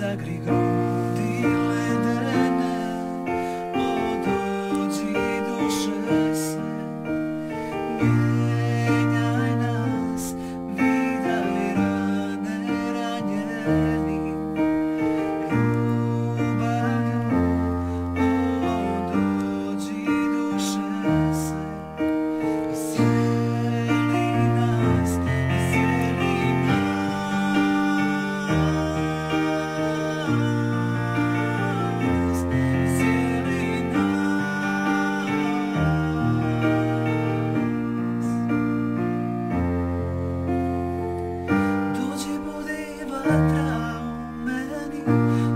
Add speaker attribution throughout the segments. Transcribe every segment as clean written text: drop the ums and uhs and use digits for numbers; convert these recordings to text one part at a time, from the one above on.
Speaker 1: Zagri grudi ledene, odođi duše se, mijenjaj nas, vidaj rane ranjeni, ljubavlju, odođi duše se, iscijeli nas, iscijeli dođi budi vatra u meni,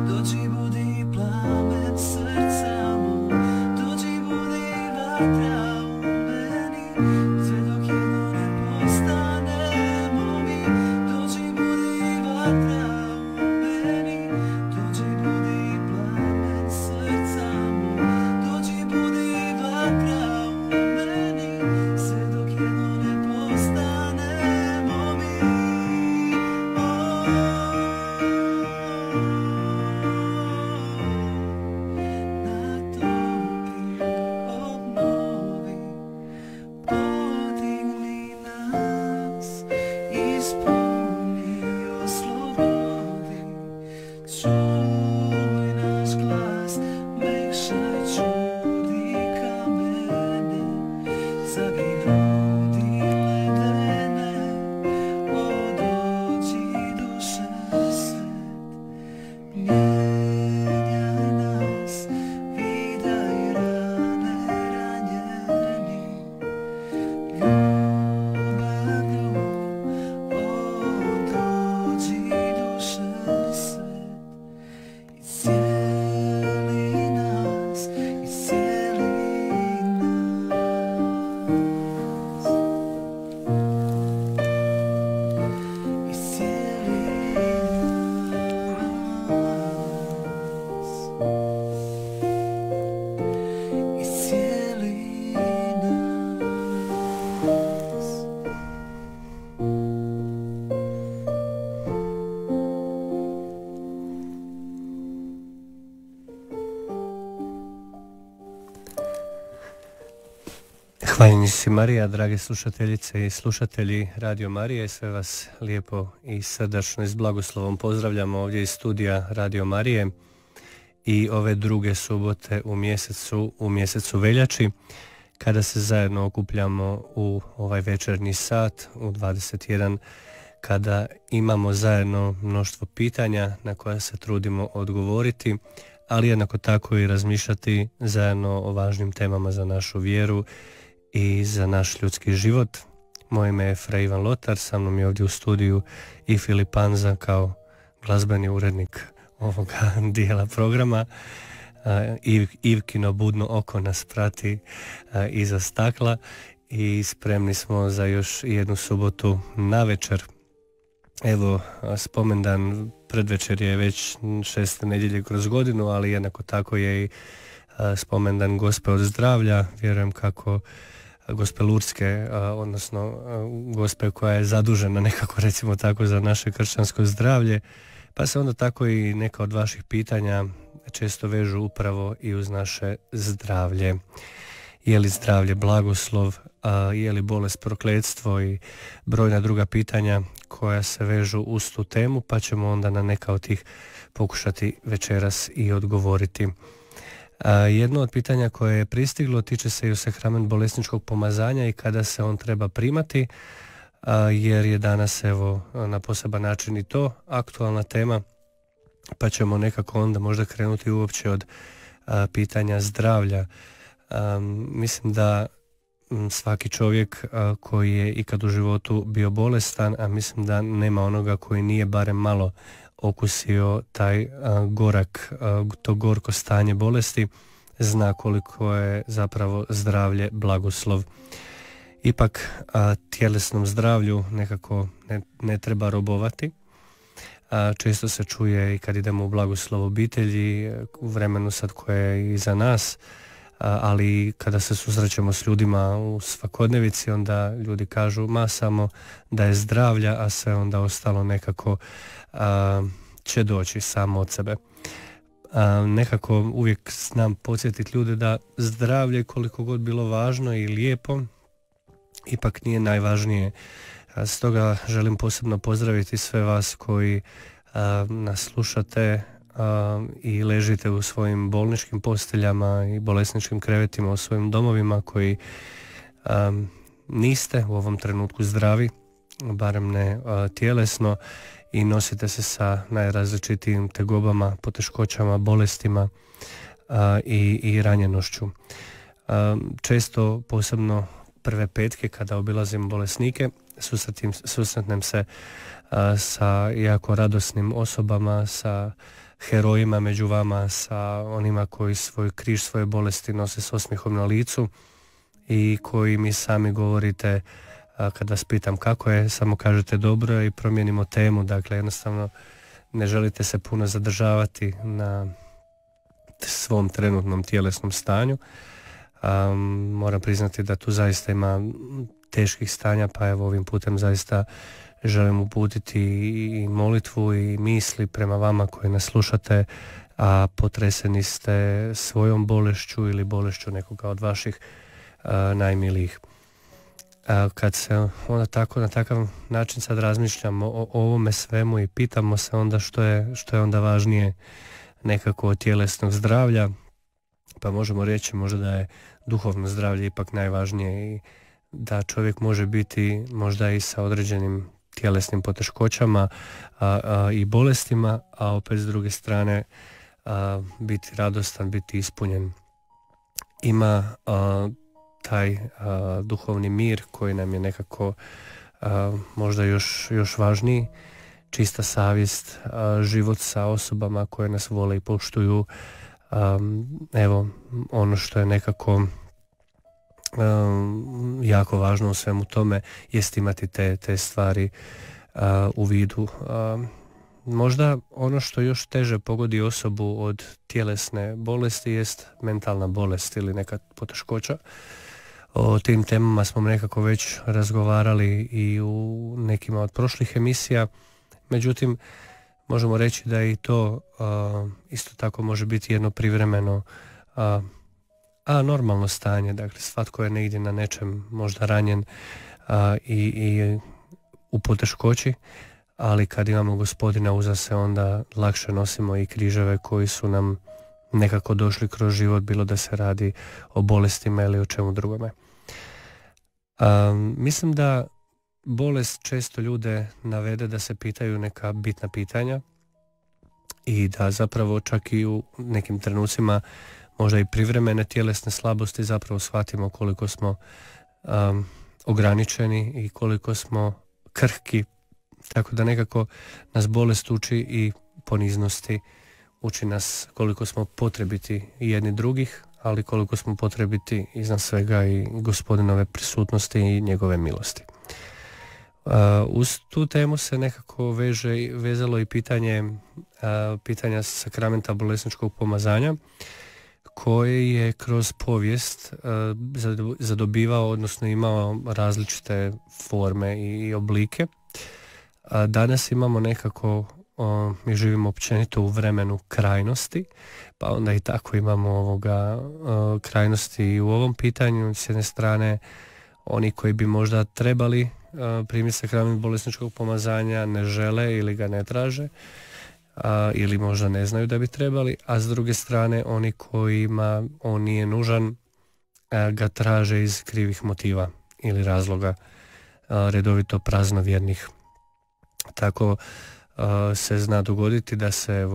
Speaker 1: dođi budi plamen srca mog, dođi budi vatra u meni, sve dok jedno ne postanemo mi, dođi budi vatra u meni, dođi budi plamen srca mog, dođi budi vatra u meni, sve dok jedno ne postanemo mi. Natopi, obnovi, podigni nas, ispuni, oslobodi, čuj naš glas, mekšaj čudi kamene, zagri grudi ledene, odođi duše svet, mijenjaj nas, vidaj rane ranjeni, ljubavlju, odođi duše svet, iscijeli nas, iscijeli nas, iscijeli nas, iscijeli
Speaker 2: Hvaljeni si Marija, drage slušateljice i slušatelji Radio Marije, sve vas lijepo i srdačno i s blagoslovom pozdravljamo ovdje iz studija Radio Marije i ove druge subote u mjesecu veljači, kada se zajedno okupljamo u ovaj večernji sat u 21, kada imamo zajedno mnoštvo pitanja na koja se trudimo odgovoriti, ali jednako tako i razmišljati zajedno o važnim temama za našu vjeru i za naš ljudski život. Moje ime je Fra Ivan Lotar, sa mnom je ovdje u studiju i Filip Panza kao glazbeni urednik ovoga dijela programa. Ivkino budno oko nas prati iza stakla i spremni smo za još jednu subotu na večer. Evo, spomendan predvečer je već 6. nedjelje kroz godinu, ali jednako tako je i spomendan Gospe od zdravlja. Vjerujem kako Gospe Lurdske, odnosno Gospe koja je zadužena nekako, recimo tako, za naše kršćansko zdravlje, pa se onda tako i neka od vaših pitanja često vežu upravo i uz naše zdravlje. Je li zdravlje blagoslov, je li bolest prokletstvo i brojna druga pitanja koja se vežu uz tu temu, pa ćemo onda na neka od tih pokušati večeras i odgovoriti. Jedno od pitanja koje je pristiglo tiče se i sakrament bolesničkog pomazanja i kada se on treba primati, jer je danas evo na poseban način i to aktualna tema, pa ćemo nekako onda možda krenuti uopće od pitanja zdravlja. Mislim da svaki čovjek koji je ikad u životu bio bolestan, a mislim da nema onoga koji nije barem malo okusio taj to gorko stanje bolesti, zna koliko je zapravo zdravlje blagoslov. Ipak tjelesnom zdravlju nekako ne treba robovati. Često se čuje i kad idemo u blagoslov obitelji, u vremenu sad koje je iza nas, ali kada se susrećemo s ljudima u svakodnevici, onda ljudi kažu samo da je zdravlja, a sve onda ostalo nekako će doći samo od sebe. Nekako uvijek znam podsjetiti ljude da zdravlje, koliko god bilo važno i lijepo, ipak nije najvažnije. Stoga želim posebno pozdraviti sve vas koji nas slušate i ležite u svojim bolničkim posteljama i bolesničkim krevetima u svojim domovima, koji niste u ovom trenutku zdravi, barem ne tjelesno, i nosite se sa najrazličitijim tegobama, poteškoćama, bolestima i ranjenošću. Često, posebno prve petke kada obilazim bolesnike, susretnem se sa jako radosnim osobama, sa herojima među vama, sa onima koji svoj križ, svoje bolesti nose s osmijehom na licu i koji mi sami govorite, kad vas pitam kako je, samo kažete dobro i promijenimo temu. Dakle, jednostavno ne želite se puno zadržavati na svom trenutnom tjelesnom stanju. Moram priznati da tu zaista ima teških stanja, pa evo ovim putem zaista želim uputiti i molitvu i misli prema vama koji nas slušate, a potreseni ste svojom bolešću ili bolešću nekoga od vaših najmilijih. Kad se onda tako na takav način sad razmišljamo o ovome svemu i pitamo se onda što je onda važnije nekako od tjelesnog zdravlja, pa možemo reći možda da je duhovno zdravlje ipak najvažnije i da čovjek može biti možda i sa određenim tjelesnim poteškoćama i bolestima, a opet s druge strane biti radostan, biti ispunjen. Ima taj duhovni mir koji nam je nekako možda još važniji, čista savjest, život sa osobama koje nas vole i poštuju. Evo, ono što je nekako jako važno u svemu tome jest imati te stvari u vidu. Možda ono što još teže pogodi osobu od tjelesne bolesti jest mentalna bolest ili neka poteškoća. O tim temama smo nekako već razgovarali i u nekima od prošlih emisija, međutim možemo reći da i to isto tako može biti jedno privremeno normalno stanje. Dakle, svatko je negdje na nečem možda ranjen i u poteškoći, ali kad imamo Gospodina uza se, onda lakše nosimo i križeve koji su nam nekako došli kroz život, bilo da se radi o bolestima ili o čemu drugome. Mislim da bolest često ljude navede da se pitaju neka bitna pitanja i da zapravo čak i u nekim trenucima možda i privremene tjelesne slabosti zapravo shvatimo koliko smo ograničeni i koliko smo krhki, tako da nekako nas bolest uči i poniznosti, uči nas koliko smo potrebiti jedni drugih, ali koliko smo potrebiti iznad svega i Gospodinove prisutnosti i njegove milosti. Uz tu temu se nekako vezalo i pitanja sakramenta bolesničkog pomazanja, koji je kroz povijest zadobivao, odnosno imao različite forme i oblike. Danas imamo nekako, mi živimo općenito u vremenu krajnosti, pa onda i tako imamo krajnosti i u ovom pitanju. S jedne strane, oni koji bi možda trebali primiti sakrament bolesničkog pomazanja ne žele ili ga ne traže, ili možda ne znaju da bi trebali, a s druge strane oni kojima on nije nužan ga traže iz krivih motiva ili razloga, redovito praznovjernih. Tako se zna dogoditi da se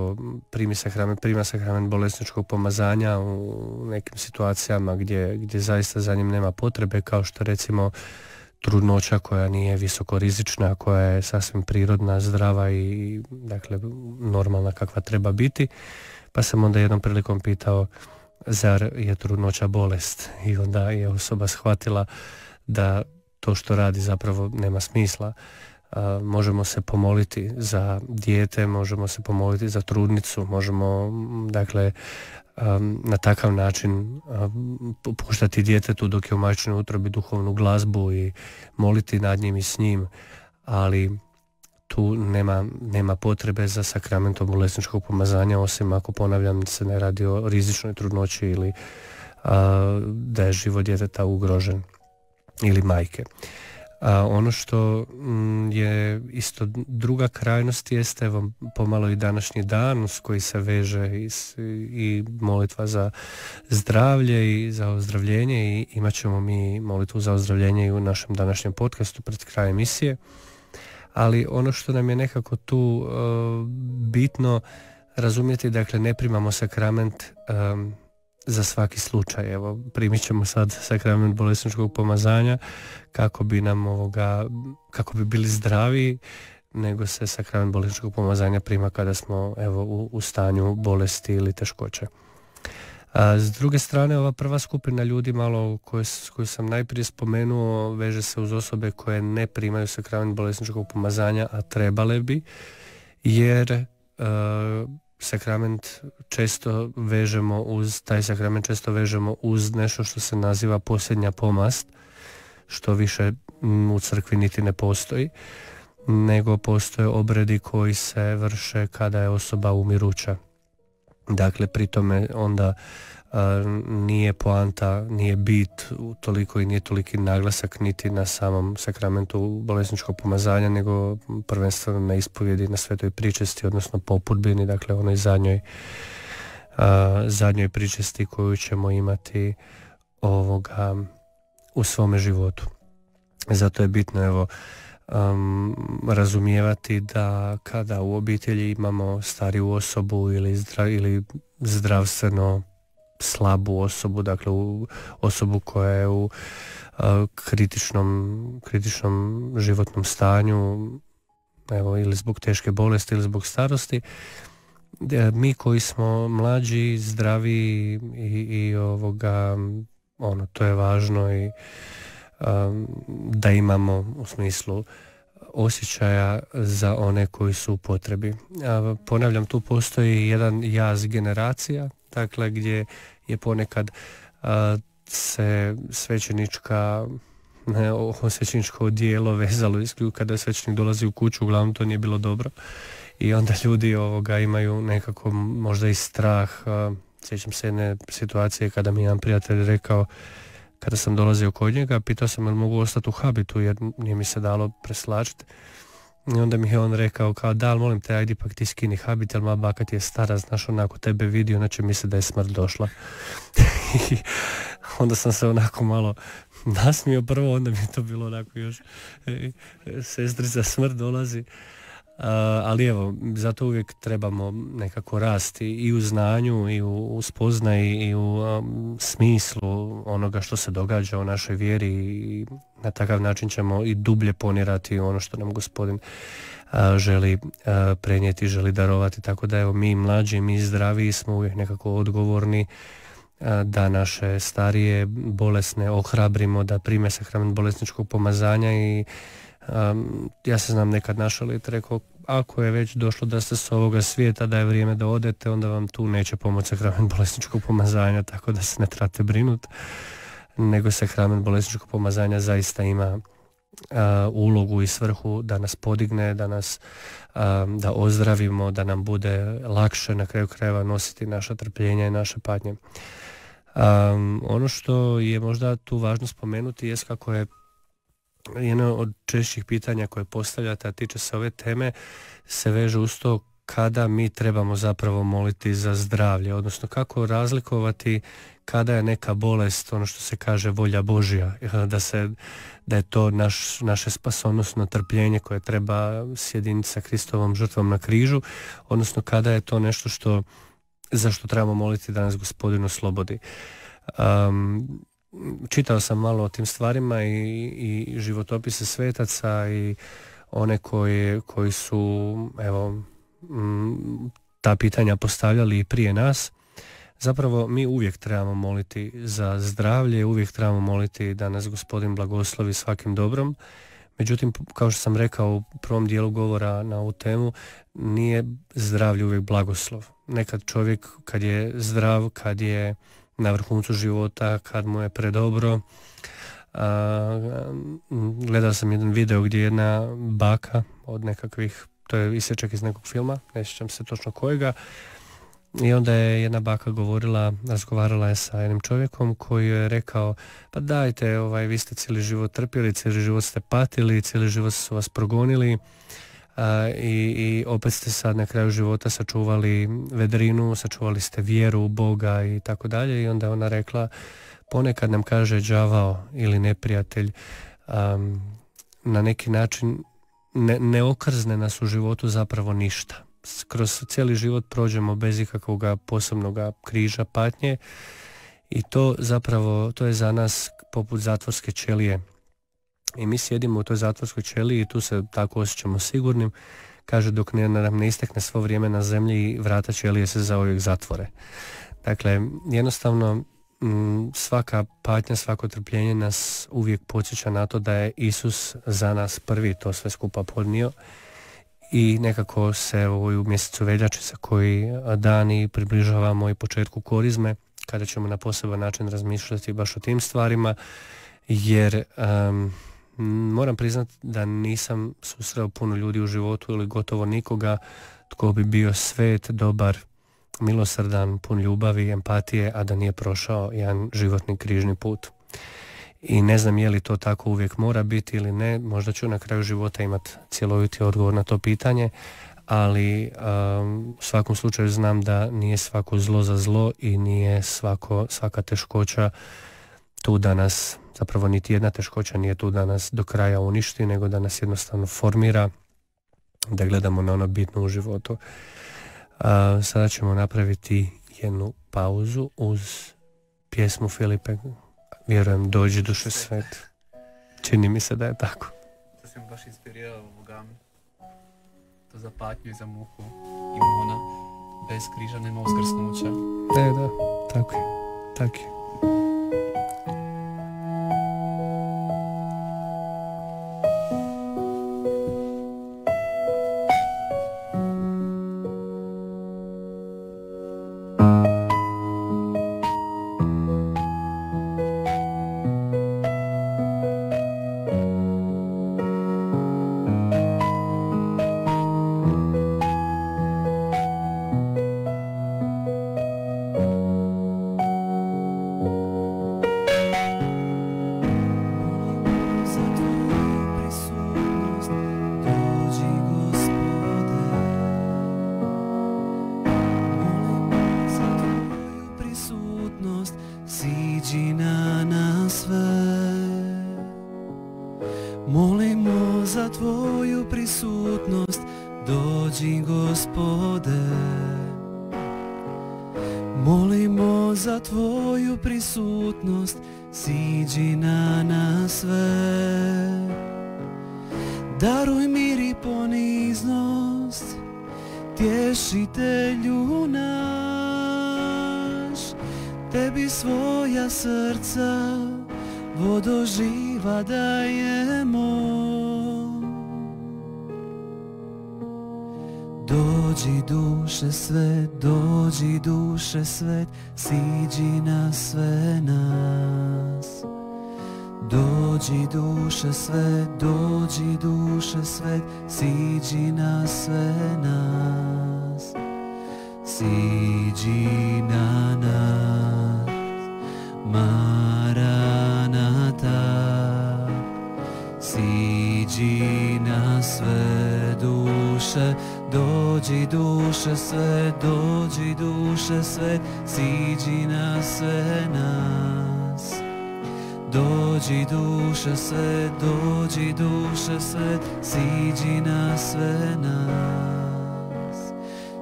Speaker 2: prima sakrament bolesničkog pomazanja u nekim situacijama gdje zaista za njim nema potrebe, kao što recimo trudnoća koja nije visokorizična, koja je sasvim prirodna, zdrava i dakle normalna kakva treba biti. Pa sam onda jednom prilikom pitao, zar je trudnoća bolest? I onda je osoba shvatila da to što radi zapravo nema smisla. Možemo se pomoliti za dijete, možemo se pomoliti za trudnicu, možemo dakle na takav način puštati djetetu dok je u majčinoj utrobi duhovnu glazbu i moliti nad njim i s njim, ali tu nema potrebe za sakramentom bolesničkog pomazanja, osim ako, ponavljam, se ne radi o rizičnoj trudnoći ili da je život djeteta ugrožen ili majke. Ono što je isto druga krajnost jeste evo pomalo i današnji dan s koji se veže i molitva za zdravlje i za ozdravljenje, i imat ćemo mi molitvu za ozdravljenje i u našem današnjem podcastu pred kraj emisije. Ali ono što nam je nekako tu bitno razumjeti, dakle ne primamo sakrament za svaki slučaj. Evo, primit ćemo sad sakrament bolesničkog pomazanja kako bi bili zdravi, nego se sakrament bolesničkog pomazanja prima kada smo evo u stanju bolesti ili teškoće. S druge strane, ova prva skupina ljudi malo koju sam najprije spomenuo veže se uz osobe koje ne primaju sakrament bolesničkog pomazanja, a trebale bi, jer sakrament često vežemo uz nešto što se naziva posljednja pomast, što više u crkvi niti ne postoji, nego postoje obredi koji se vrše kada je osoba umiruća. Dakle, pri tome onda nije poanta, nije bit toliko i nije toliki naglasak niti na samom sakramentu bolesničkog pomazanja, nego prvenstveno na ispovjedi, na svetoj pričesti, odnosno popudbini, dakle onoj zadnjoj pričesti koju ćemo imati u svome životu. Zato je bitno evo razumijevati da kada u obitelji imamo stariju osobu ili zdravstveno slabu osobu, dakle osobu koja je u kritičnom životnom stanju, evo, ili zbog teške bolesti ili zbog starosti, mi koji smo mlađi, zdravi i to je važno i da imamo u smislu osjećaja za one koji su u potrebi. Ponavljam, tu postoji jedan jaz generacija, dakle gdje je ponekad se svećeničko odijelo vezalo isključivo kada svećenik dolazi u kuću, uglavnom to nije bilo dobro i onda ljudi imaju nekako možda i strah. Sjećam se jedne situacije kada mi jedan prijatelj rekao, kada sam dolazio kod njega, pitao sam jel mogu ostati u habitu jer nije mi se dalo preslačiti. I onda mi je on rekao kao da, ali molim te, ajde ipak ti skini habit, jer moja baka ti je stara, znaš, onako tebe vidi, ona će misli da je smrt došla. I onda sam se onako malo nasmio prvo, onda mi je to bilo onako još sestrica smrt dolazi. Ali evo, zato uvijek trebamo nekako rasti i u znanju i u spoznaji i u smislu onoga što se događa u našoj vjeri i na takav način ćemo i dublje ponirati ono što nam Gospodin želi prenijeti, želi darovati. Tako da evo, mi mlađi, mi zdraviji smo uvijek nekako odgovorni da naše starije bolesne ohrabrimo da prime sakrament bolesničkog pomazanja. I ja se znam nekad našaliti, rekao, ako je već došlo da ste s ovoga svijeta, da je vrijeme da odete, onda vam tu neće pomoći sakrament bolesničkog pomazanja, tako da se ne trebate brinuti, nego sakrament bolesničkog pomazanja zaista ima ulogu i svrhu da nas podigne, da ozdravimo, da nam bude lakše na kraju krajeva nositi naša trpljenja i naše patnje. Ono što je možda tu važno spomenuti jest kako je jedno od češćih pitanja koje postavljate, a tiče se ove teme, se veže uz to kada mi trebamo zapravo moliti za zdravlje, odnosno kako razlikovati kada je neka bolest, ono što se kaže volja Božja, da je to naše spasonosno trpljenje koje treba sjediniti sa Kristovom žrtvom na križu, odnosno kada je to nešto za što trebamo moliti da nas Gospodin oslobodi. Čitao sam malo o tim stvarima i životopise svetaca i one koji su ta pitanja postavljali i prije nas. Zapravo mi uvijek trebamo moliti za zdravlje, uvijek trebamo moliti da nas Gospodin blagoslovi svakim dobrom. Međutim, kao što sam rekao u prvom dijelu govora na ovu temu, nije zdravlje uvijek blagoslov. Nekad čovjek kad je zdrav, kad je na vrhuncu života, kad mu je predobro, Gledao sam jedan video gdje jedna baka od nekakvih, to je isječak iz nekog filma, ne sjećam se točno kojega, i onda je jedna baka razgovarala je sa jednim čovjekom koji je rekao, pa dajte, vi ste cijeli život trpjeli, cijeli život ste patili, cijeli život su vas progonili, i opet ste sad na kraju života sačuvali vedrinu, sačuvali ste vjeru u Boga i tako dalje. I onda je ona rekla, ponekad nam kaže đavao ili neprijatelj, na neki način ne okrzne nas u životu zapravo ništa. Kroz cijeli život prođemo bez ikakvog posebnog križa, patnje, i to je za nas poput zatvorske ćelije. I mi sjedimo u toj zatvorskoj ćeliji i tu se tako osjećamo sigurnim. Kaže, dok nam ne istekne svo vrijeme na zemlji, vrata ćelije se zauvijek zatvore. Dakle, jednostavno svaka patnja, svako trpljenje nas uvijek podsjeća na to da je Isus za nas prvi to sve skupa podnio, i nekako se u mjesecu veljače, sa koji dani približavamo i početku korizme, kada ćemo na poseban način razmišljati baš o tim stvarima, jer moram priznati da nisam susreo puno ljudi u životu ili gotovo nikoga tko bi bio svet, dobar, milosrdan, pun ljubavi, empatije, a da nije prošao jedan životni križni put. I ne znam je li to tako uvijek mora biti ili ne, možda ću na kraju života imati cjeloviti odgovor na to pitanje, ali u svakom slučaju znam da nije svako zlo za zlo i nije svaka teškoća tu da nas, zapravo niti jedna teškoća nije tu da nas do kraja uništi, nego da nas jednostavno formira, da gledamo na ono bitno u životu. Sada ćemo napraviti jednu pauzu uz pjesmu Filipe, vjerujem, Dođi duše svet. Čini mi se da je tako.
Speaker 3: To si mi baš inspirirao ovoga, to za patnju i za muku. Ima ona, bez križa nema uskrsnuća.
Speaker 2: Da, tako je, tako je.
Speaker 1: Dođi duše svet, siđi na sve nas. Dođi duše svet, dođi duše svet, siđi na sve nas. Siđi na nas, Maranata. Siđi na sve duše, dođi duše sve, dođi duše sve, siđi na sve nas. Dođi duše sve, dođi duše sve, siđi na sve nas.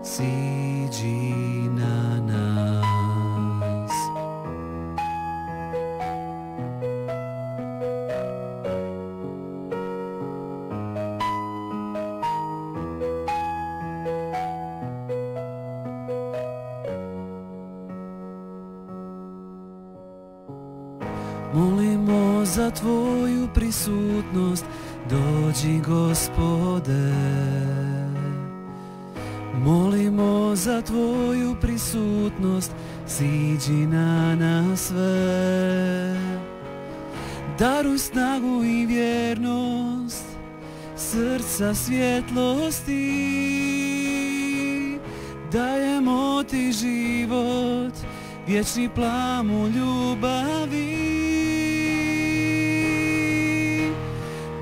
Speaker 1: Siđi na nas. Molimo za tvoju prisutnost, dođi Gospode. Molimo za tvoju prisutnost, siđi na nas sve. daruj snagu i vjernost, srca svjetlosti, dajemo ti život, vječni plamu ljubavi.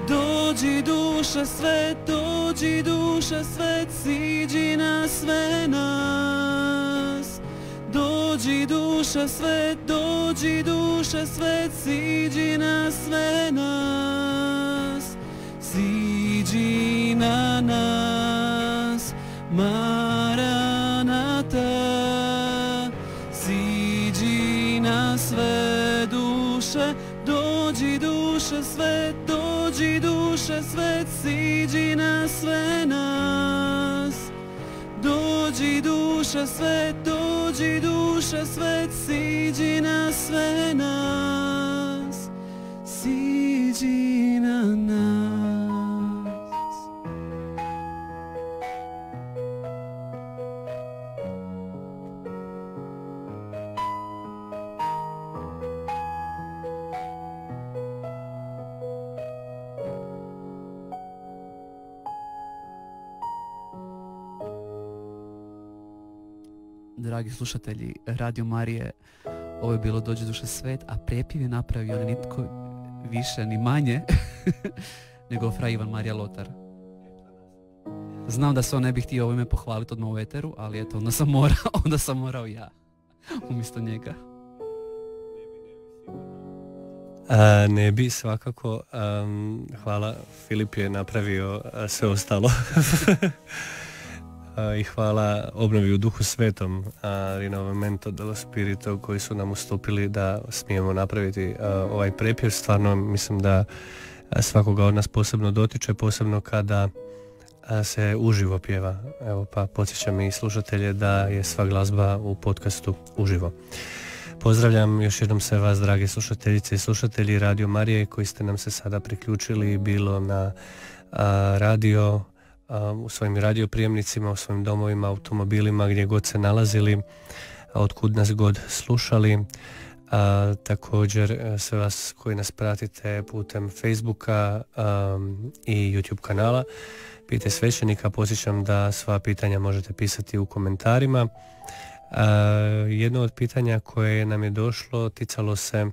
Speaker 1: Dođi duša svet, dođi duša svet, siđi na sve nas. Dođi duša svet, dođi duša svet, siđi na sve nas. Siđi na nas, Maranata. Siđi na sve duše, dođi duša svet, dođi duša svet, siđi na sve nas. Dođi duša svet, dođi duša svet, siđi na sve nas. Siđi na nas.
Speaker 3: Dragi slušatelji Radio Marije, ovo je bilo Dođi duša svet, a prijepjev je napravio ne nitko više ni manje nego fra Ivan Marija Lotar. Znam da se on ne bi htio ovime pohvaliti odmah u eteru, ali eto, onda sam morao ja umjesto njega.
Speaker 2: Ne bi svakako, hvala, Filip je napravio sve ostalo. I hvala obnovi u Duhu Svetom, Rinnovamento dello Spirito, koji su nam ustupili da smijemo napraviti ovaj prepjev. Stvarno mislim da svakoga od nas posebno dotiče, posebno kada se uživo pjeva. Evo, pa podsjećam i slušatelje da je sva glazba u podcastu uživo. Pozdravljam još jednom sve vas, drage slušateljice i slušatelji Radio Marije, koji ste nam se sada priključili bilo na radio, u svojim radioprijemnicima, u svojim domovima, automobilima, gdje god se nalazili, otkud nas god slušali. Također sve vas koji nas pratite putem Facebooka i YouTube kanala Pite svećenika. Posjećam da sva pitanja možete pisati u komentarima. Jedno od pitanja koje nam je došlo ticalo se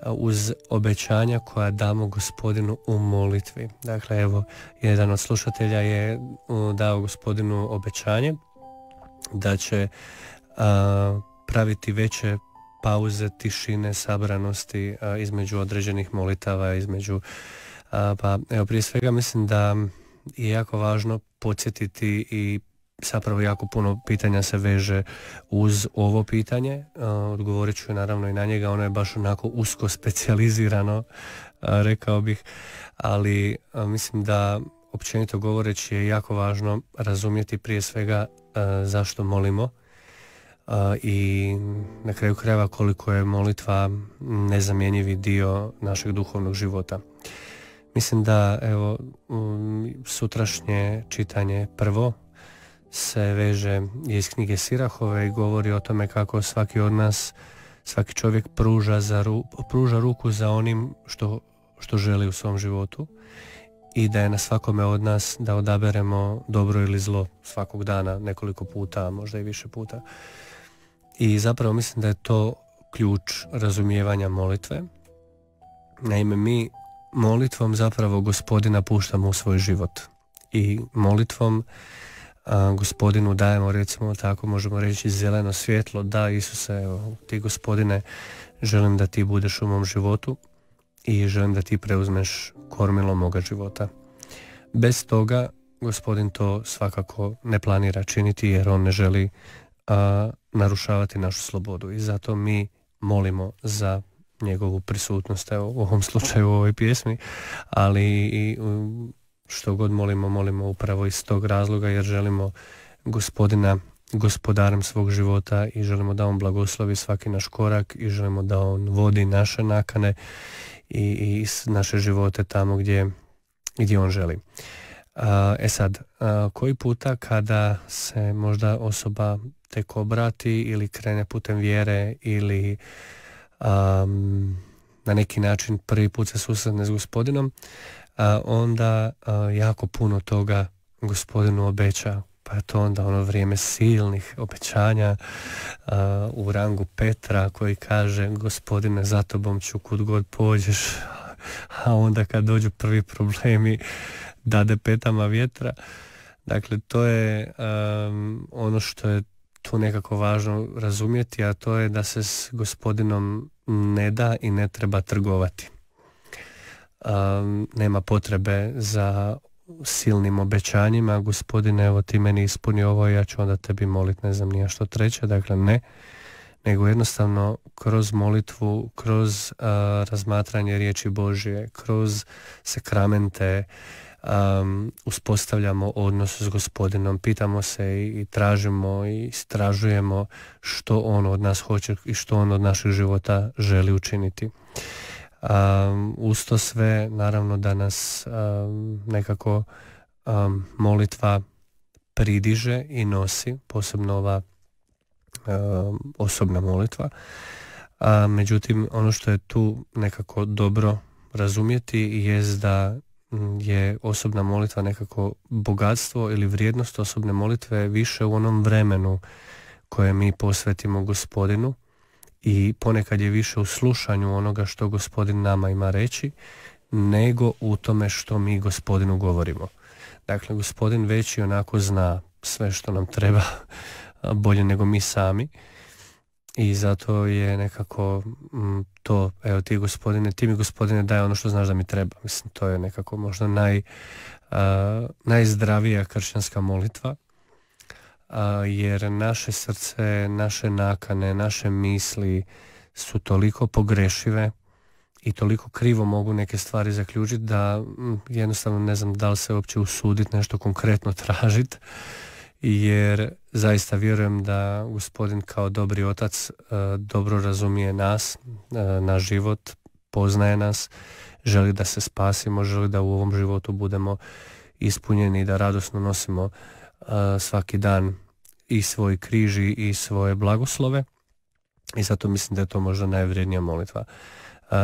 Speaker 2: uz obećanja koja damo Gospodinu u molitvi. Dakle, evo, jedan od slušatelja je dao Gospodinu obećanje da će praviti veće pauze, tišine, sabranosti između određenih molitava, pa evo, prije svega mislim da je jako važno podsjetiti i zapravo jako puno pitanja se veže uz ovo pitanje. Odgovorit ću naravno i na njega, ono je baš onako usko specijalizirano, rekao bih, ali mislim da općenito govoreći je jako važno razumjeti prije svega zašto molimo i na kraju krajeva koliko je molitva nezamjenjivi dio našeg duhovnog života. Mislim da evo sutrašnje čitanje prvo se veže iz knjige Sirahove i govori o tome kako svaki od nas, svaki čovjek pruža ruku za onim što želi u svom životu i da je na svakome od nas da odaberemo dobro ili zlo svakog dana, nekoliko puta, možda i više puta. I zapravo mislim da je to ključ razumijevanja molitve. Naime, mi molitvom zapravo Gospodina puštamo u svoj život i molitvom Gospodinu dajemo, recimo tako možemo reći, zeleno svjetlo. Da, Isuse, evo, ti Gospodine, želim da ti budeš u mom životu i želim da ti preuzmeš kormilo moga života. Bez toga Gospodin to svakako ne planira činiti, jer on ne želi narušavati našu slobodu i zato mi molimo za njegovu prisutnost, evo, u ovom slučaju u ovoj pjesmi, ali i što god molimo upravo iz tog razloga, jer želimo Gospodina gospodarem svog života i želimo da on blagoslovi svaki naš korak i želimo da on vodi naše nakane i naše živote tamo gdje on želi. Sad, koji puta kada se možda osoba tek obrati ili krene putem vjere ili na neki način prvi put se susretne s Gospodinom, onda jako puno toga Gospodinu obeća. Pa je to onda ono vrijeme silnih obećanja u rangu Petra koji kaže: Gospodine, za tobom ću kud god pođeš. A onda kad dođu prvi problemi, dade petama vjetra. Dakle, to je ono što je tu nekako važno razumjeti, a to je da se s Gospodinom ne da i ne treba trgovati. Nema potrebe za silnim obećanjima: Gospodine, evo ti meni ispuni ovo, ja ću onda tebi moliti ne znam nija što treće. Dakle, ne, nego jednostavno kroz molitvu, kroz razmatranje riječi Božje, kroz sakramente uspostavljamo odnos s Gospodinom, pitamo se i tražimo i istražujemo što on od nas hoće i što on od našeg života želi učiniti. Uz to sve, naravno, da nas nekako molitva pridiže i nosi, posebno ova osobna molitva. Međutim, ono što je tu nekako dobro razumjeti jest da je osobna molitva nekako bogatstvo ili vrijednost osobne molitve više u onom vremenu koje mi posvetimo Gospodinu, i ponekad je više u slušanju onoga što Gospodin nama ima reći nego u tome što mi Gospodinu govorimo. Dakle, Gospodin već i onako zna sve što nam treba bolje nego mi sami, i zato je nekako to, evo ti mi Gospodine daj ono što znaš da mi treba. Mislim, to je nekako možda najzdravija kršćanska molitva, jer naše srce, naše nakane, naše misli su toliko pogrešive i toliko krivo mogu neke stvari zaključiti da jednostavno ne znam da li se uopće usuditi nešto konkretno tražiti, jer zaista vjerujem da Gospodin kao dobri otac dobro razumije nas, naš život, poznaje nas, želi da se spasimo, želi da u ovom životu budemo ispunjeni, da radosno nosimo svaki dan i svoj križ i svoje blagoslove, i zato mislim da je to možda najvrijednija molitva.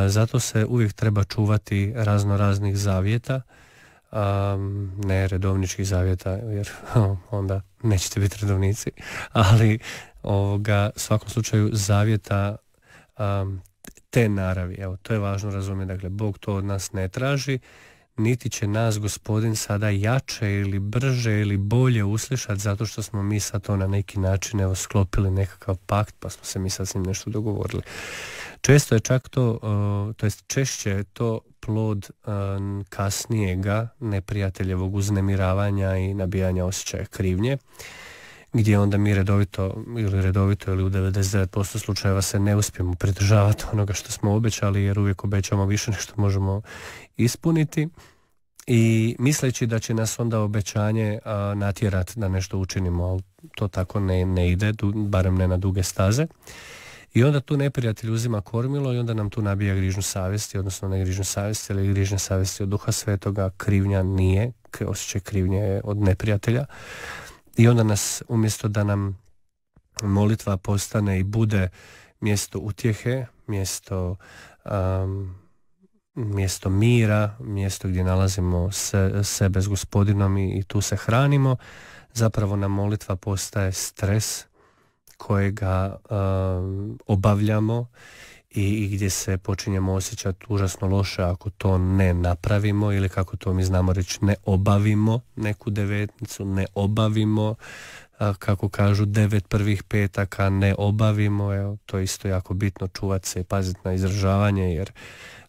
Speaker 2: Zato se uvijek treba čuvati razno raznih zavjeta, ne redovničkih zavjeta, jer onda nećete biti redovnici, ali u svakom slučaju zavjeta te naravi. Evo, to je važno razumjeti. Dakle, Bog to od nas ne traži, niti će nas Gospodin sada jače ili brže ili bolje uslišati zato što smo mi sad to na neki način sklopili nekakav pakt pa smo se mi sad s njim nešto dogovorili. Često je čak to, češće je to plod kasnijega neprijateljevog uznemiravanja i nabijanja osjećaja krivnje, gdje onda mi redovito ili u 99% slučajeva se ne uspijemo pridržavati onoga što smo obećali, jer uvijek obećamo više nego što možemo ispuniti, i misleći da će nas onda obećanje natjerati da nešto učinimo, ali to tako ne ide, barem ne na duge staze. I onda tu neprijatelj uzima kormilo i onda nam tu nabija grižnju savjesti, odnosno ne grižnju savjesti, ali grižnja savjesti od Duha Svetoga. Krivnja nije, osjećaj krivnje je od neprijatelja. I onda nas, umjesto da nam molitva postane i bude mjesto utjehe, mjesto mira, mjesto gdje nalazimo sebe s Gospodinom i tu se hranimo, zapravo nam molitva postaje stres kojega obavljamo i gdje se počinjemo osjećati užasno loše ako to ne napravimo, ili kako to mi znamo reći, ne obavimo neku devetnicu, ne obavimo, kako kažu 9 prvih petaka, ne obavimo. Evo, to je isto jako bitno, čuvati se i paziti na izražavanje, jer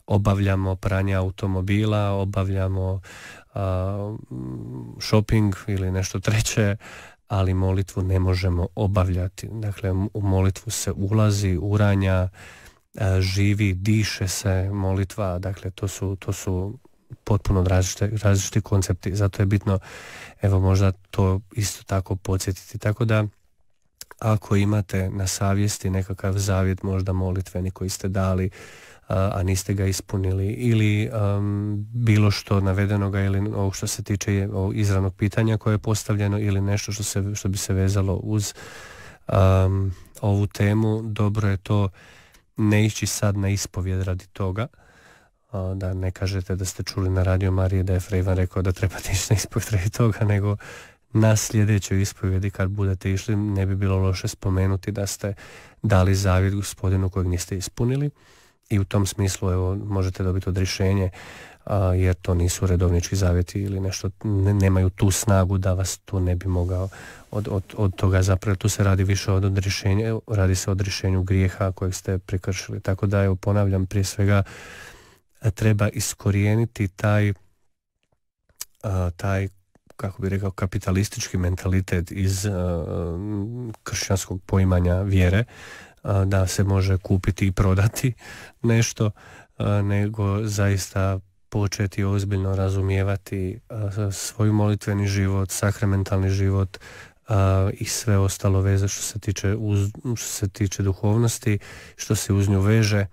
Speaker 2: obavljamo pranje automobila, obavljamo shopping ili nešto treće, ali molitvu ne možemo obavljati. Dakle, u molitvu se ulazi, uranja, živi, diše se molitva. Dakle, to su potpuno različiti koncepti. Zato je bitno, evo, možda to isto tako podsjetiti. Tako da, ako imate na savjesti nekakav zavjet, možda molitveni koji ste dali, a niste ga ispunili, ili bilo što navedenoga, ili ovog što se tiče izravnog pitanja koje je postavljeno, ili nešto što bi se vezalo uz ovu temu, dobro je to ne ići sad na ispovjed radi toga, da ne kažete da ste čuli na Radio Marije da je Fra Ivan rekao da trebate ići na ispovjed radi toga, nego na sljedećoj ispovjedi kad budete išli ne bi bilo loše spomenuti da ste dali zavjet Gospodinu kojeg niste ispunili, i u tom smislu evo, možete dobiti odrješenje, jer to nisu redovnički zavjeti ili nešto, nemaju tu snagu da vas to ne bi mogao od toga, zapravo tu se radi više od odrješenja, radi se o odrješenju grijeha kojeg ste prekršili. Tako da evo, ponavljam, prije svega treba iskorijeniti taj kako bi rekao kapitalistički mentalitet iz kršćanskog poimanja vjere, da se može kupiti i prodati nešto, nego zaista početi ozbiljno razumijevati svoj molitveni život, sakramentalni život i sve ostalo veze što se tiče duhovnosti, što se uz nju veže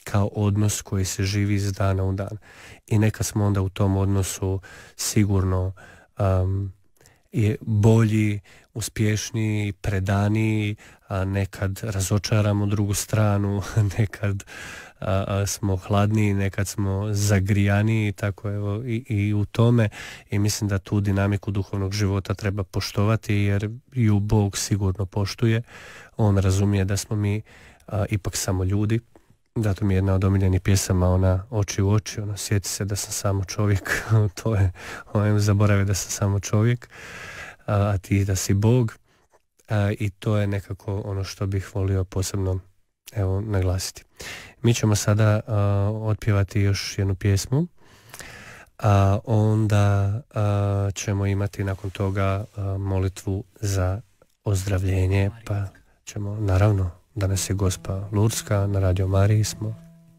Speaker 2: kao odnos koji se živi iz dana u dan. I neka smo onda u tom odnosu sigurno je bolji, uspješniji, predaniji, a nekad razočaramo drugu stranu, nekad smo hladniji, nekad smo zagrijaniji, tako evo i u tome, i mislim da tu dinamiku duhovnog života treba poštovati, jer ju Bog sigurno poštuje. On razumije da smo mi ipak samo ljudi. Zato mi je jedna od omiljenih pjesama, ona Oči u oči, ona sjeti se da sam samo čovjek, to je, zaboravi da sam samo čovjek, a ti da si Bog, i to je nekako ono što bih volio posebno evo naglasiti. Mi ćemo sada otpjevati još jednu pjesmu, a onda ćemo imati nakon toga molitvu za ozdravljenje, pa ćemo naravno. Danas je Gospa Lurdska, na Radio Mariji smo.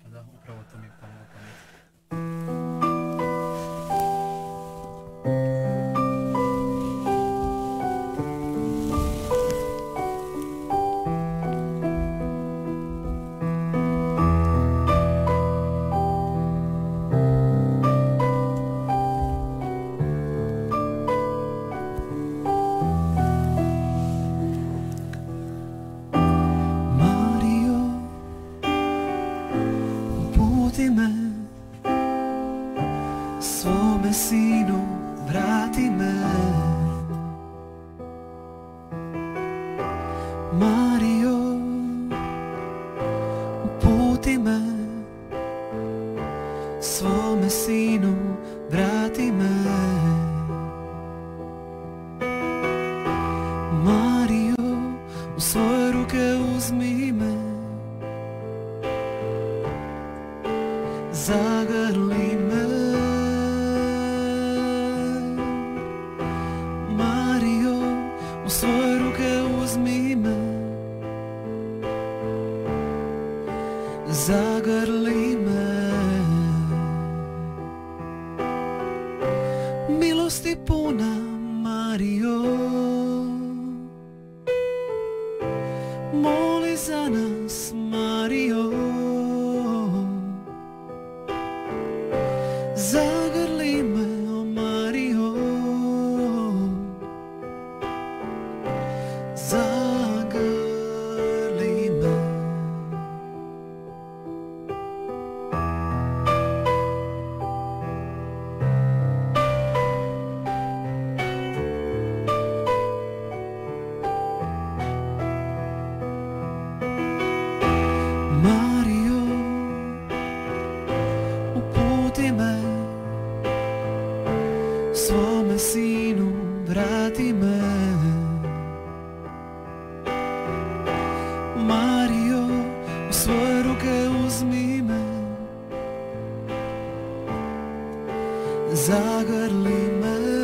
Speaker 3: Da, upravo to mi je palo na pamet.
Speaker 1: Zagrli me.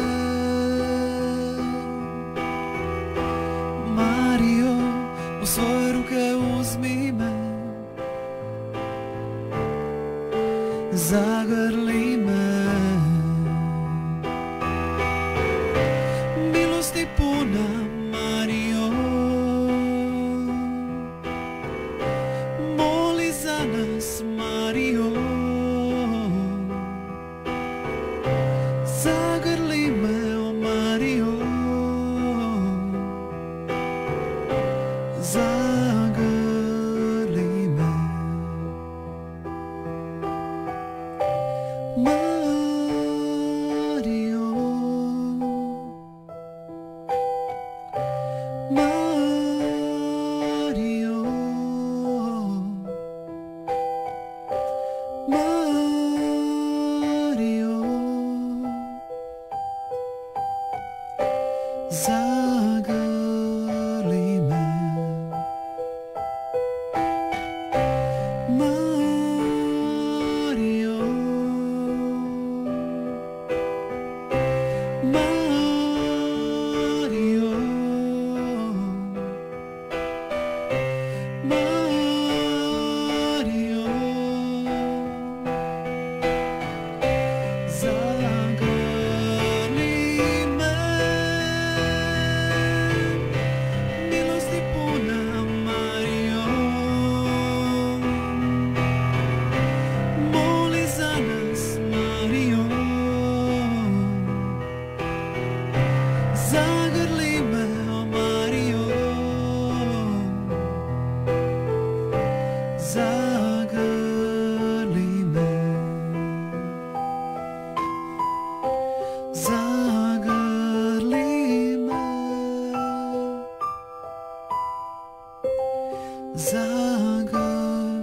Speaker 1: zagrli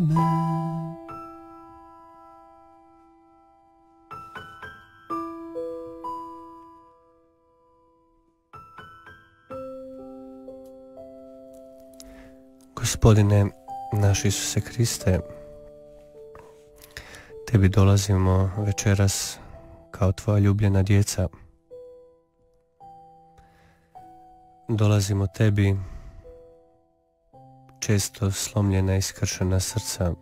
Speaker 1: me.
Speaker 2: Gospodine naš Isuse Kriste, Tebi dolazimo večeras kao Tvoja ljubljena djeca. Dolazimo Tebi često slomljena i skršena srca,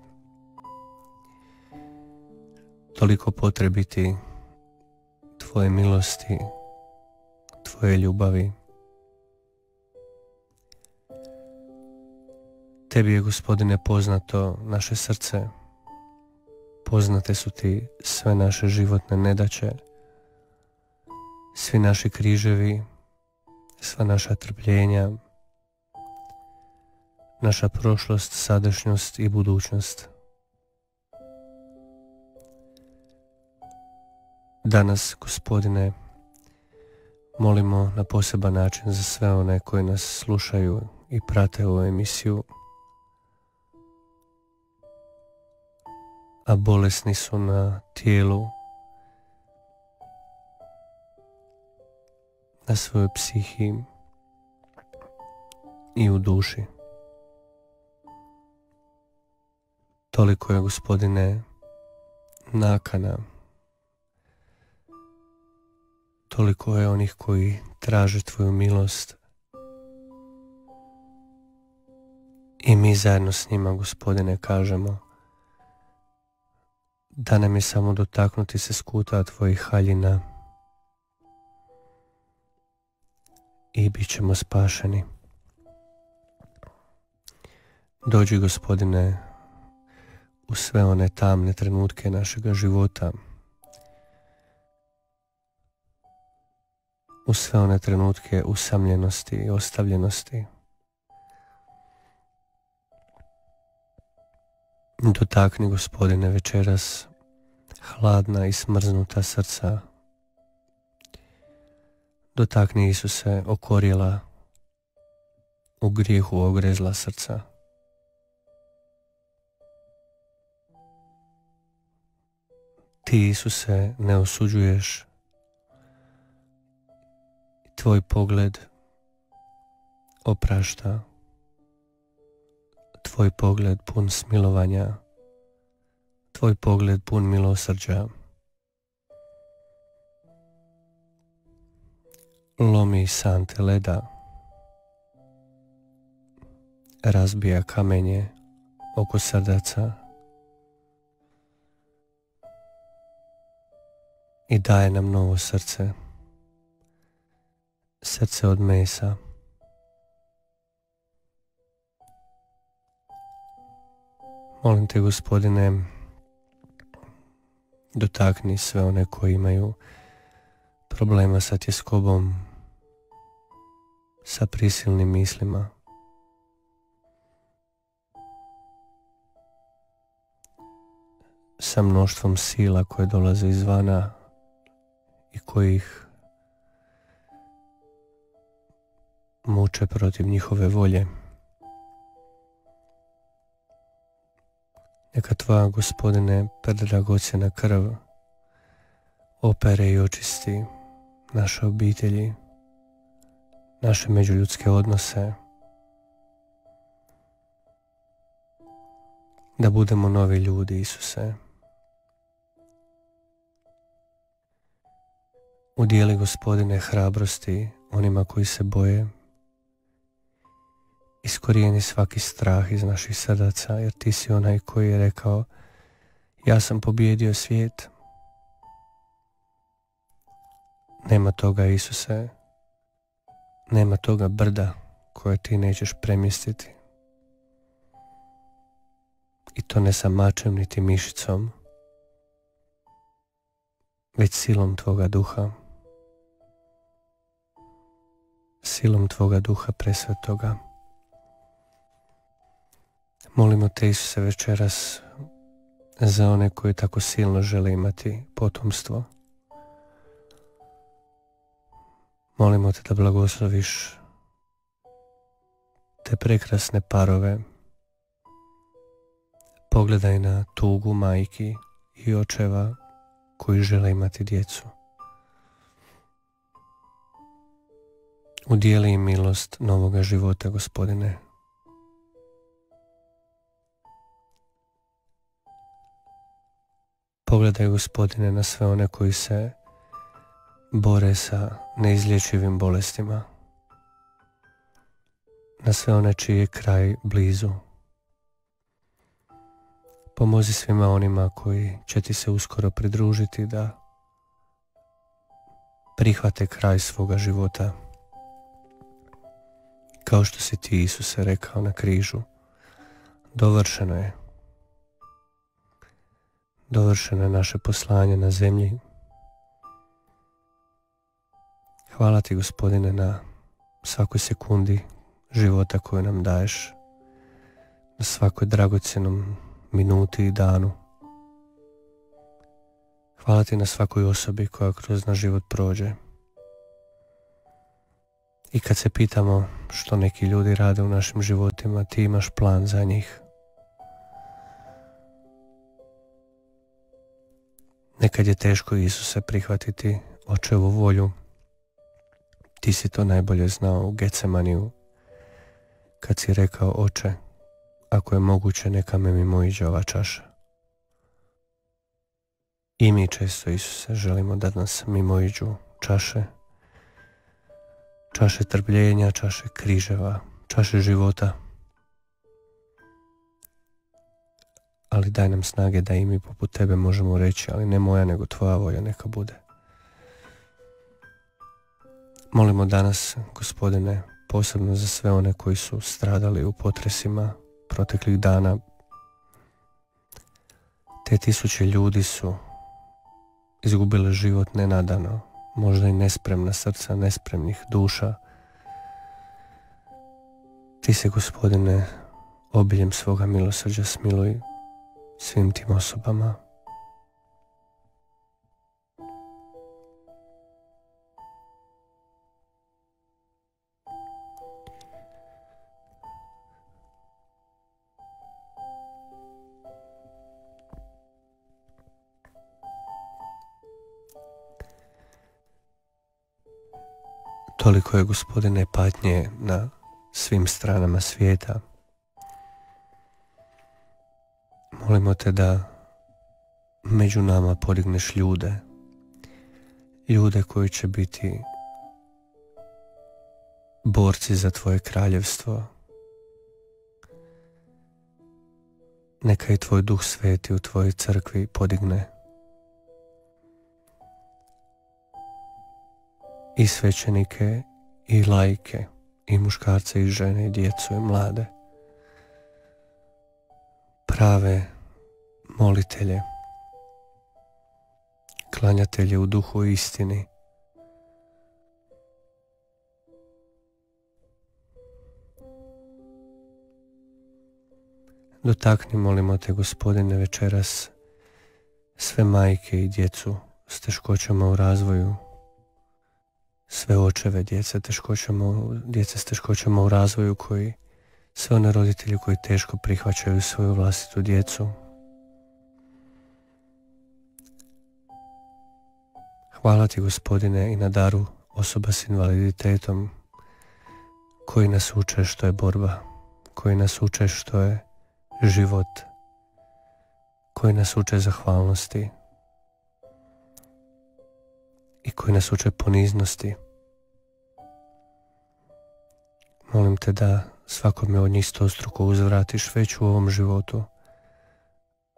Speaker 2: toliko potrebiti Tvoje milosti, Tvoje ljubavi. Tebi je, Gospodine, poznato naše srce, poznate su Ti sve naše životne nedaće, svi naši križevi, sva naša trpljenja, naša prošlost, sadašnjost i budućnost. Danas, Gospodine, molimo na poseban način za sve one koji nas slušaju i prate ovu emisiju, a bolesni su na tijelu, na svojoj psihi i u duši. Toliko je, Gospodine, nakana, toliko je onih koji traže Tvoju milost i mi zajedno s njima, Gospodine, kažemo da nam je samo dotaknuti se skuta Tvojih haljina i bit ćemo spašeni. Dođi, Gospodine, u sve one tamne trenutke našega života, u sve one trenutke usamljenosti i ostavljenosti. Dotakni, Gospodine, večeras hladna i smrznuta srca. Dotakni, Isuse, okorjela, u grijehu ogrezla srca. Ti, Isuse, ne osuđuješ. Tvoj pogled oprašta. Tvoj pogled pun smilovanja, Tvoj pogled pun milosrđa. Lomi sante leda, razbija kamenje oko srdaca i daje nam novo srce, srce od mesa. Molim Te, Gospodine, dotakni sve one koji imaju problema sa tjeskobom, sa prisilnim mislima. Sa mnoštvom sila koje dolaze izvana i koji ih muče protiv njihove volje. Neka Tvoja, Gospodine, predragocjena krv opere i očisti naše obitelji, naše međuljudske odnose, da budemo novi ljudi, Isuse. Udijeli, Gospodine, hrabrosti onima koji se boje. Iskorijeni svaki strah iz naših srdaca, jer Ti si onaj koji je rekao: ja sam pobijedio svijet. Nema toga, Isuse, nema toga brda koje Ti nećeš premjestiti. I to ne sa mačem niti mišicom, već silom Tvoga duha. Silom Tvoga duha presvetoga. Molimo Te, Isuse, večeras za one koji tako silno žele imati potomstvo. Molimo Te da blagosloviš te te prekrasne parove. Pogledaj na tugu majki i očeva koji žele imati djecu. Udijeli im milost novoga života, Gospodine. Pogledaj, Gospodine, na sve one koji se bore sa neizlječivim bolestima, na sve one čiji je kraj blizu. Pomozi svima onima koji će ti se uskoro pridružiti da prihvate kraj svoga života. Kao što si ti, Isuse, rekao na križu, dovršeno je. Dovršeno je naše poslanje na zemlji. Hvala ti, Gospodine, na svakoj sekundi života koju nam daješ, na svakoj dragocjenom minuti i danu. Hvala ti na svakoj osobi koja kroz naš život prođe. I kad se pitamo što neki ljudi rade u našim životima, ti imaš plan za njih. Nekad je teško, Isuse, prihvatiti Očevu volju. Ti si to najbolje znao u Getsemaniju, kad si rekao: Oče, ako je moguće, neka me mimoiđe ova čaša. I mi često, Isuse, želimo da nas mimoiđu čaše trpljenja, čaše križeva, čaše života. Ali daj nam snage da i mi poput tebe možemo reći: ali ne moja, nego tvoja volja neka bude. Molimo danas, Gospodine, posebno za sve one koji su stradali u potresima proteklih dana. Te tisuće ljudi su izgubile život nenadano, možda i nespremna srca, nespremnih duša. Ti se, Gospodine, obiljem svoga milosrđa smiluj svim tim osobama. Toliko je, Gospodine, patnje na svim stranama svijeta. Molimo te da među nama podigneš ljude koji će biti borci za tvoje kraljevstvo. Neka i tvoj Duh Sveti u tvojoj crkvi podigne i svećenike, i laike, i muškarce, i žene, i djecu, i mlade. Prave molitelje, klanjatelje u duhu i istini. Dotakni, molimo te, Gospodine, večeras sve majke i djecu s teškoćama u razvoju, sve očeve djece s teškoćama u razvoju, sve one roditelji koji teško prihvaćaju svoju vlastitu djecu. Hvala ti, Gospodine, i na daru osoba s invaliditetom koji nas uče što je borba, koji nas uče što je život, koji nas uče zahvalnosti i koji nas uče poniznosti. Molim te da svakome od njih stostruko uzvratiš već u ovom životu,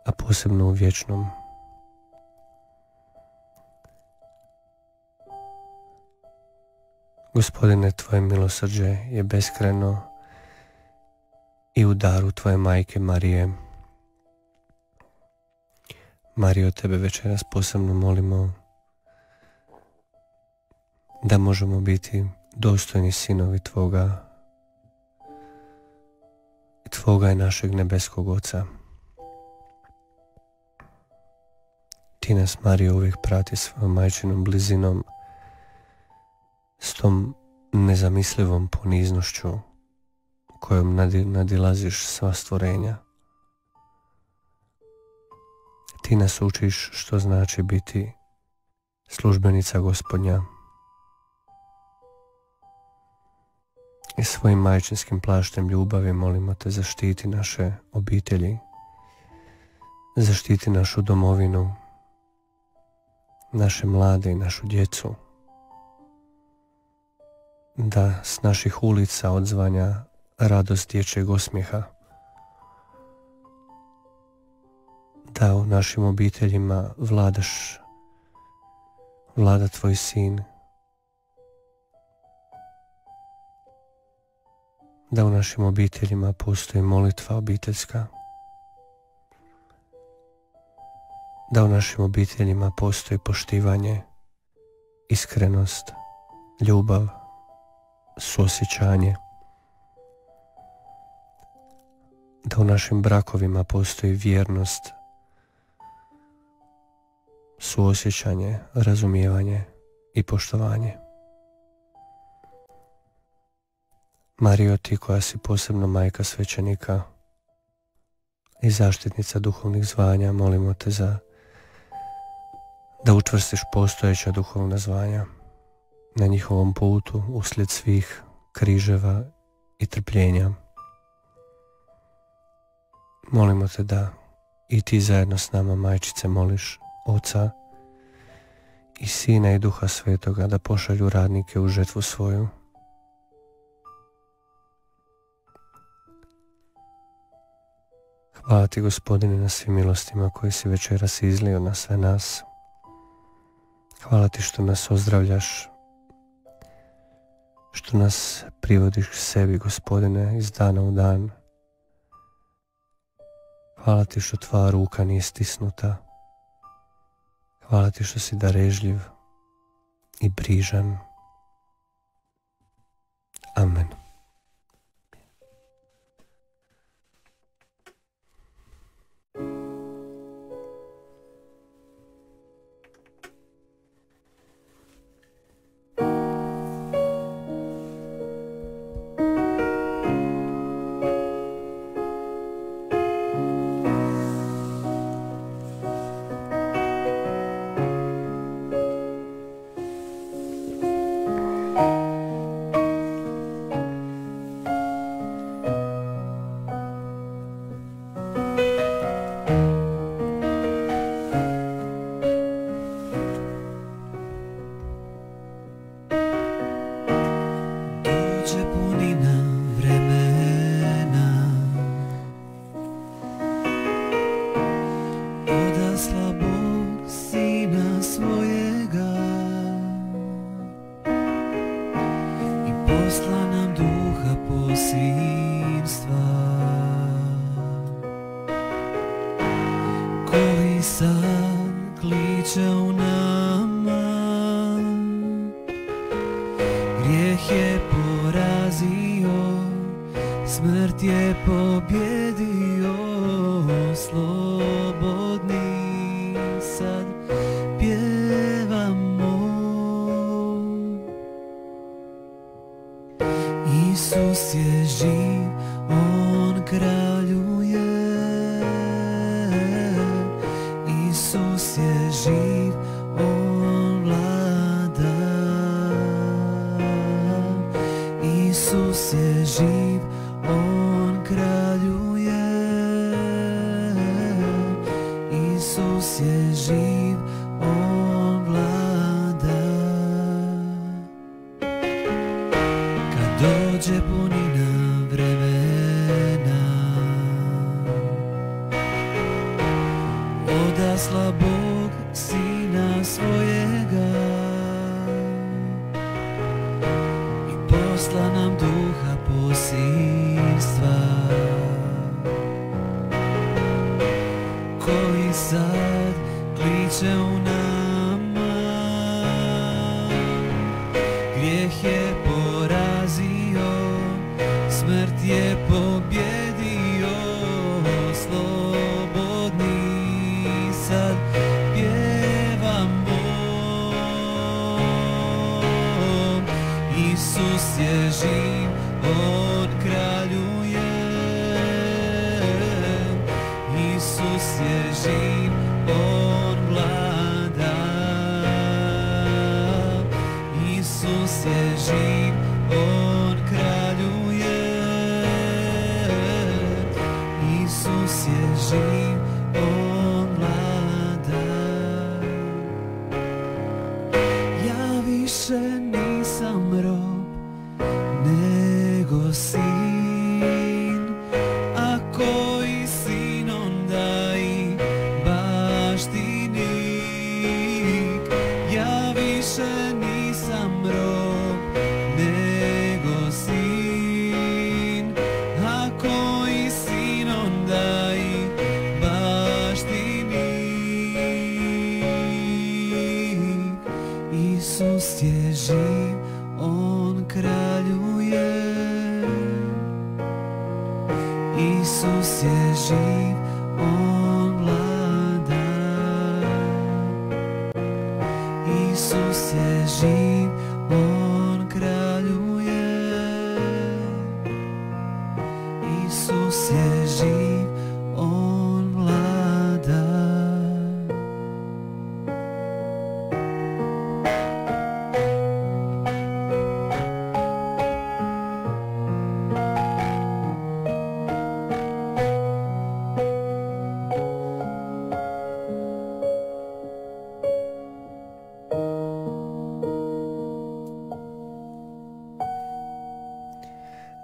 Speaker 2: a posebno u vječnom. Gospodine, tvoje milosrđe je beskrajno i u daru tvoje majke Marije. Marijo, tebe večeras posebno molimo da možemo biti dostojni sinovi tvoga i našeg nebeskog Oca. Ti nas, Marijo, uvijek prati svojom majčinom blizinom, s tom nezamislivom poniznošću kojom nadilaziš sva stvorenja. Ti nas učiš što znači biti službenica Gospodnja. I svojim majčinskim plaštem ljubavi molimo te, zaštiti naše obitelji, zaštiti našu domovinu, naše mlade i našu djecu, da s naših ulica odzvanja radost dječjeg osmijeha, da u našim obiteljima vlada tvoj sin, da u našim obiteljima postoji molitva obiteljska, da u našim obiteljima postoji poštivanje, iskrenost, ljubav, suosjećanje, da u našim brakovima postoji vjernost, suosjećanje, razumijevanje i poštovanje. Marijo, ti koja si posebno majka svećenika i zaštitnica duhovnih zvanja, molimo te da učvrstiš postojeća duhovna zvanja na njihovom putu uslijed svih križeva i trpljenja. Molimo te da i ti zajedno s nama, majčice, moliš Oca i Sina i Duha Svetoga da pošalju radnike u žetvu svoju. Hvala ti, Gospodine, na svim milostima koje si večeras izlio na sve nas. Hvala ti što nas ozdravljaš, što nas privodiš k sebi, Gospodine, iz dana u dan. Hvala ti što tvoja ruka nije stisnuta. Hvala ti što si darežljiv i brižan. Amen.
Speaker 4: Isus je živ, on kraljuje.
Speaker 3: je živ, on vlada. Isus je živ, on kraljuje. Isus je živ, on vlada. Ja više nisam rob, nego sin, a koji sin onda i baštinik. Ja više nisam rob, nego sin, a koji sin onda i baštinik. Isus je živ, on kraljuje. Isus je živ, on vlada. Isus je živ, on kraljuje. Isus je živ, on vlada.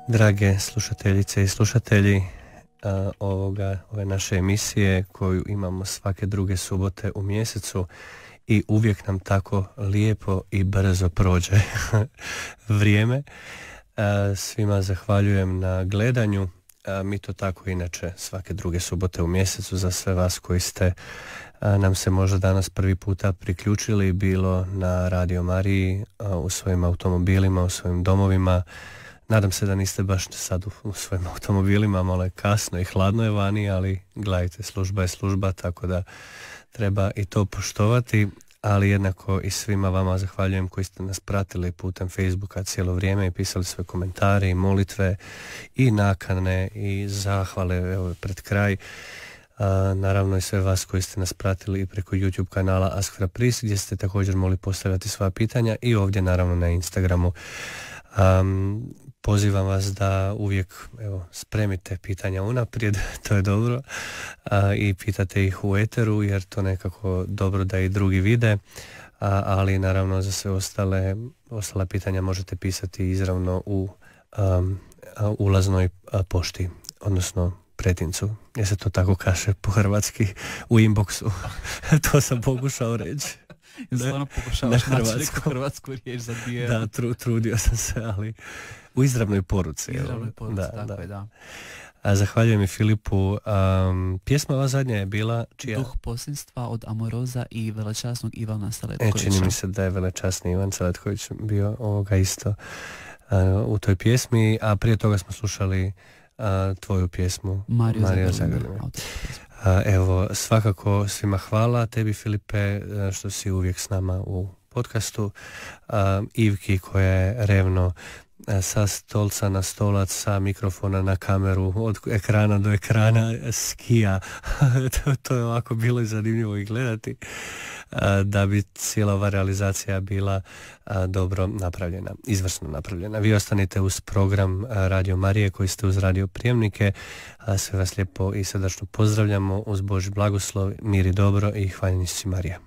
Speaker 2: Drage slušateljice i slušatelji ove naše emisije koju imamo svake druge subote u mjesecu i uvijek nam tako lijepo i brzo prođe vrijeme. Svima zahvaljujem na gledanju. Mi to tako inače svake druge subote u mjesecu za sve vas koji ste nam se možda danas prvi puta priključili, bilo na Radio Mariji, u svojim automobilima, u svojim domovima. Nadam se da niste baš sad u svojim automobilima, malo je kasno i hladno je vani, ali gledajte, služba je služba, tako da treba i to poštovati, ali jednako i svima vama zahvaljujem koji ste nas pratili putem Facebooka cijelo vrijeme i pisali sve komentare i molitve i nakane i zahvale, evo pred kraj. Naravno i sve vas koji ste nas pratili i preko YouTube kanala Ask for a Priest, gdje ste također mogli postavljati svoja pitanja, i ovdje naravno na Instagramu. Pozivam vas da uvijek spremite pitanja unaprijed, to je dobro, i pitate ih u eteru, jer to nekako dobro da i drugi vide, ali naravno za sve ostala pitanja možete pisati izravno u ulaznoj pošti, odnosno pretincu, jer se to tako kaže po hrvatski, u inboxu. To sam pokušao reći.
Speaker 3: Stvarno pokušavaš naći neku hrvatsku riječ za dijelu.
Speaker 2: Da, trudio sam se, ali u izravnoj poruci.
Speaker 3: Da.
Speaker 2: Zahvaljujem i Filipu. Pjesma ova zadnja je bila čija?
Speaker 3: Duh posljedstva od Amoroza i velečasnog Ivana Saletkovića.
Speaker 2: Čini mi se da je velečasni Ivan Saletković bio ovoga isto u toj pjesmi, a prije toga smo slušali tvoju pjesmu Marija Zagrljena. Evo, svakako svima hvala, tebi Filipe što si uvijek s nama u podcastu, Ivki koja je revno sa stolca na stolac, sa mikrofona na kameru, od ekrana do ekrana skija. To je ovako bilo i zanimljivo i gledati, da bi cijela ova realizacija bila dobro napravljena, izvrsno napravljena. Vi ostanite uz program Radio Marije koji ste uz radio prijemnike. Sve vas lijepo i srdačno pozdravljamo, uz Božji blagoslov, mir i dobro i hvaljeni si Marija.